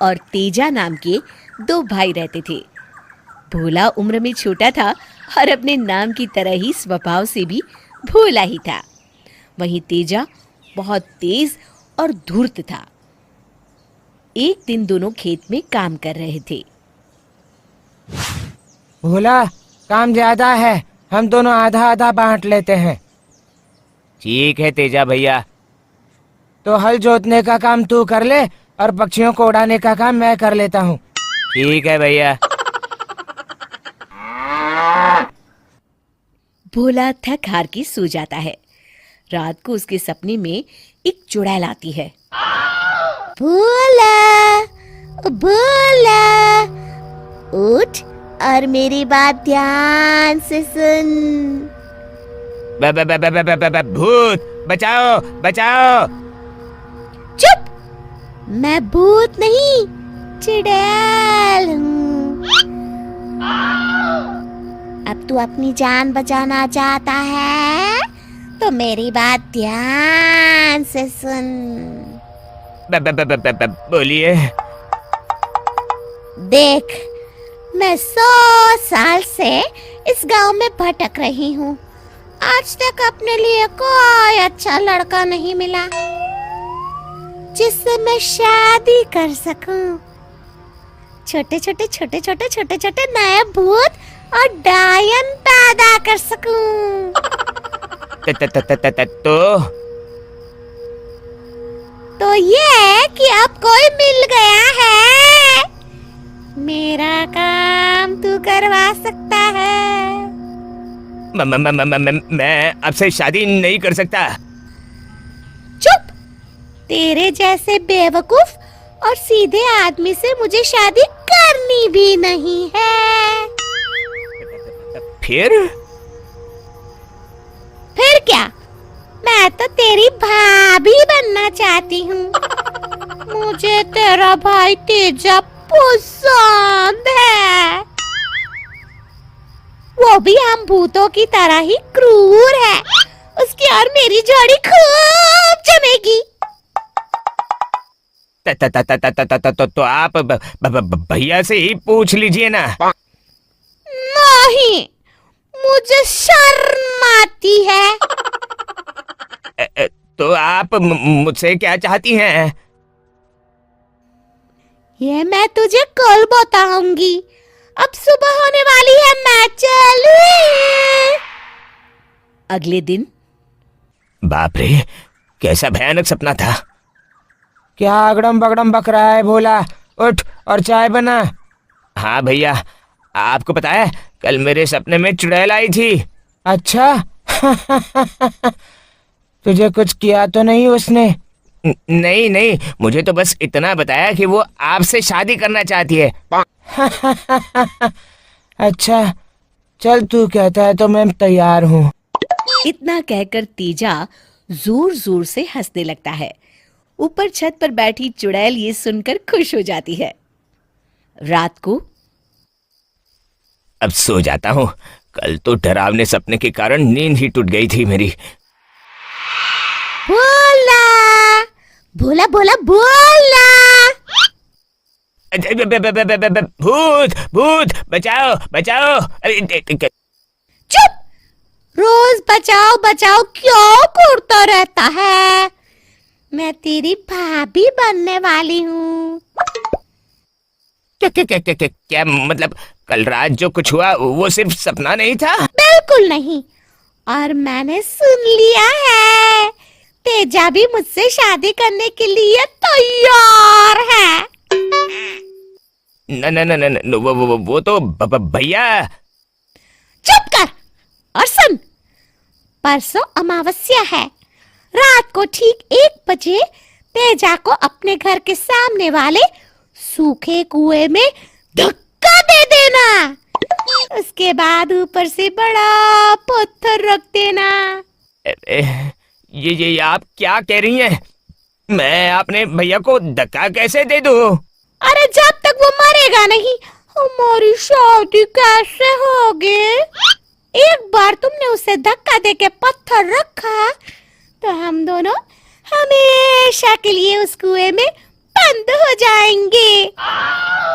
और तेजा नाम के दो भाई रहते थे। भोला उम्र में छोटा था और अपने नाम की तरह ही स्वभाव से भी भोला ही था। वहीं तेजा बहुत तेज और धूर्त था। एक दिन दोनों खेत में काम कर रहे थे। भोला, काम ज्यादा है, हम दोनों आधा आधा बांट लेते हैं। ठीक है तेजा भैया। तो हल जोतने का काम तू कर ले और पक्षियों को उड़ाने का काम मैं कर लेता हूँ। ठीक है भैया। भोला थक हार के सो जाता है। रात को उसके सपने में एक चुड़ैल आती है। भोला, भोला, उठ और मेरी बात ध्यान से सुन। भूत, बचाओ बचाओ। चुप, मैं भूत नहीं, चुड़ैल हूँ। अब तू अपनी जान बचाना चाहता है तो मेरी बात ध्यान से सुन। बोलिए। देख, मैं 100 साल से इस गांव में भटक रही हूँ। आज तक अपने लिए कोई अच्छा लड़का नहीं मिला जिससे मैं शादी कर सकूं। छोटे छोटे नए भूत और डायन पैदा कर सकूं। तो ये कि अब कोई मिल गया है, मेरा काम तू करवा सकता है। मैं आपसे शादी नहीं कर सकता। चुप, तेरे जैसे बेवकूफ और सीधे आदमी से मुझे शादी करनी भी नहीं है। फिर क्या? मैं तो तेरी भाभी बनना चाहती हूँ। मुझे तेरा भाई तेजा पसंद है। वो भी हम भूतों की तरह ही क्रूर है। उसकी और मेरी जोड़ी खूब जमेगी। तो आप भैया से ही पूछ लीजिए ना। नहीं, मुझे शर्म आती है। तो आप मुझसे क्या चाहती हैं? ये मैं तुझे कल बताऊंगी। अब सुबह होने वाली है, मैं चलूं। अगले दिन। बाप रे, कैसा भयानक सपना था। क्या अगड़म बगड़म बक रहा है भोला? उठ और चाय बना। हाँ भैया, आपको पता है कल मेरे सपने में चुड़ैल आई थी। अच्छा। तुझे कुछ किया तो नहीं उसने? नहीं, मुझे तो बस इतना बताया कि वो आपसे शादी करना चाहती है। अच्छा, चल तू कहता है तो मैं तैयार हूँ। इतना कहकर तेजा जोर जोर से हंसने लगता है। ऊपर छत पर बैठी चुड़ैल ये सुनकर खुश हो जाती है। रात को। अब सो जाता हूँ। कल तो डरावने सपने के कारण नींद ही टूट गई थी मेरी। भोला, भोला, भोला, भोला। भूत, भूत, बचाओ बचाओ। चुप, रोज बचाओ बचाओ क्यों करता रहता है? मैं तेरी भाभी बनने वाली हूँ। क्या मतलब कल रात जो कुछ हुआ वो सिर्फ सपना नहीं था? बिल्कुल नहीं, और मैंने सुन लिया है तेजा भी मुझसे शादी करने के लिए तैयार है। न, वो तो भैया। चुप कर और सुन। परसों अमावस्या है। रात को ठीक 1 बजे तेजा को अपने घर के सामने वाले सूखे कुएं में धक्का दे देना। उसके बाद ऊपर से बड़ा पत्थर रख देना। ये आप क्या कह रही हैं? मैं अपने भैया को धक्का कैसे दे दूं? अरे जब तक वो मरेगा नहीं, हमारी शादी कैसे होगी? एक बार तुमने उसे धक्का देके पत्थर रखा तो हम दोनों हमेशा के लिए उस कुएं में बंद हो जाएंगे।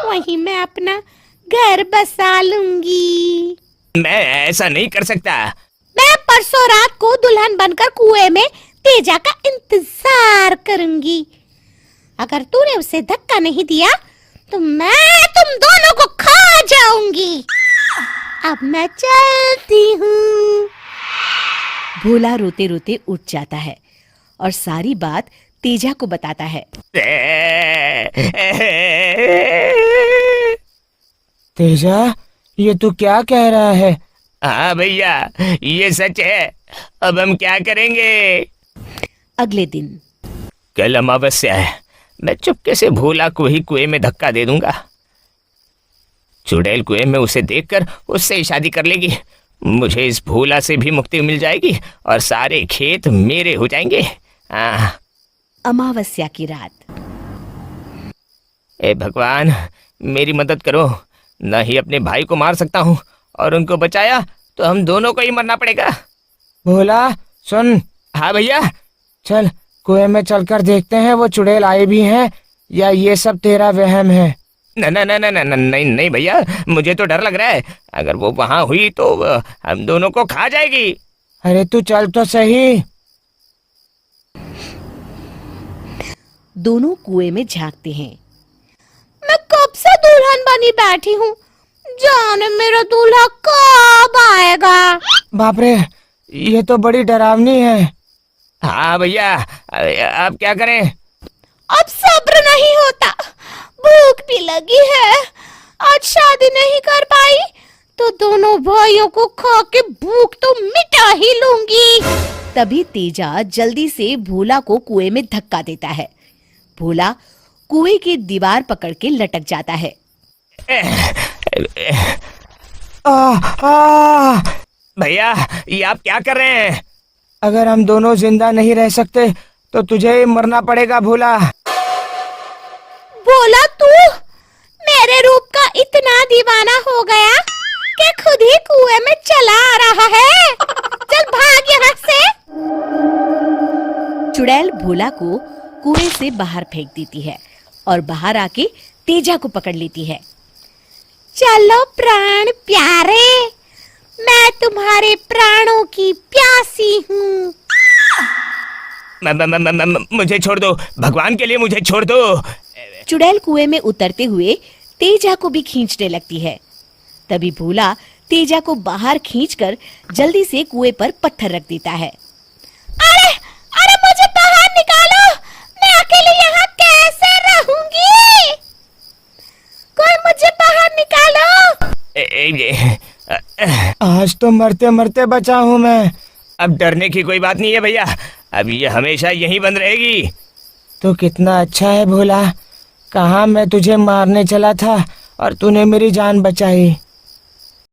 वहीं मैं अपना घर बसा लूंगी। मैं ऐसा नहीं कर सकता। मैं परसों रात को दुल्हन बनकर कुएं में तेजा का इंतजार करूंगी। अगर तूने उसे धक्का नहीं दिया तो मैं तुम दोनों को खा जाऊंगी। अब मैं चलती हूँ। भोला रोते रोते उठ जाता है और सारी बात तेजा को बताता है। तेजा, ये तू क्या कह रहा है? हाँ भैया, ये सच है। अब हम क्या करेंगे? अगले दिन कल अमावस्या है। मैं चुपके से भोला को ही कुएं में धक्का दे दूंगा। चुड़ैल कुएं में उसे देखकर उससे ही शादी कर लेगी। मुझे इस भोला से भी मुक्ति मिल जाएगी और सारे खेत मेरे हो जाएंगे। अमावस्या की रात। ए भगवान, मेरी मदद करो। न ही अपने भाई को मार सकता हूँ और उनको बचाया तो हम दोनों को ही मरना पड़ेगा। भोला सुन। हाँ भैया। चल कुएं में चलकर देखते हैं वो चुड़ैल आए भी हैं या ये सब तेरा वहम है। न न न न न न नहीं नहीं भैया, मुझे तो डर लग रहा है। अगर वो वहां हुई तो हम दोनों को खा जाएगी। अरे तू चल तो सही। दोनों कुएं में झांकते हैं। मैं कब से दुल्हन बनी बैठी हूँ, जाने मेरा दूल्हा कब आएगा। बाप रे, ये तो बड़ी डरावनी है। हाँ भैया, अब क्या करें? अब सब्र नहीं होता, भूख भी लगी है। आज शादी नहीं कर पाई तो दोनों भाइयों को खा के भूख तो मिटा ही लूंगी। तभी तेजा जल्दी से भोला को कुएं में धक्का देता है। भोला कुएं की दीवार पकड़ के लटक जाता है। भैया, ये आप क्या कर रहे हैं? अगर हम दोनों जिंदा नहीं रह सकते तो तुझे ही मरना पड़ेगा भोला। भोला, तू मेरे रूप का इतना दीवाना हो गया कि खुद ही कुएं में चला आ रहा है। चल भाग यहाँ से। चुड़ैल भोला को कुएं से बाहर फेंक देती है और बाहर आके तेजा को पकड़ लेती है। चलो प्राण प्यारे, मैं तुम्हारे प्राणों की प्यासी हूँ। मुझे छोड़ दो, भगवान के लिए मुझे छोड़ दो। चुड़ैल कुएं में उतरते हुए तेजा को भी खींचने लगती है। तभी भोला तेजा को बाहर खींचकर जल्दी से कुएं पर पत्थर रख देता है। अरे अरे मुझे बाहर निकालो, मैं अकेले यहाँ कैसे रहूंगी? कोई मुझे बाहर निकालो। आज तो मरते मरते बचा हूँ मैं। अब डरने की कोई बात नहीं है भैया, अब ये हमेशा यहीं बंद रहेगी। तो कितना अच्छा है भोला, कहाँ मैं तुझे मारने चला था और तूने मेरी जान बचाई।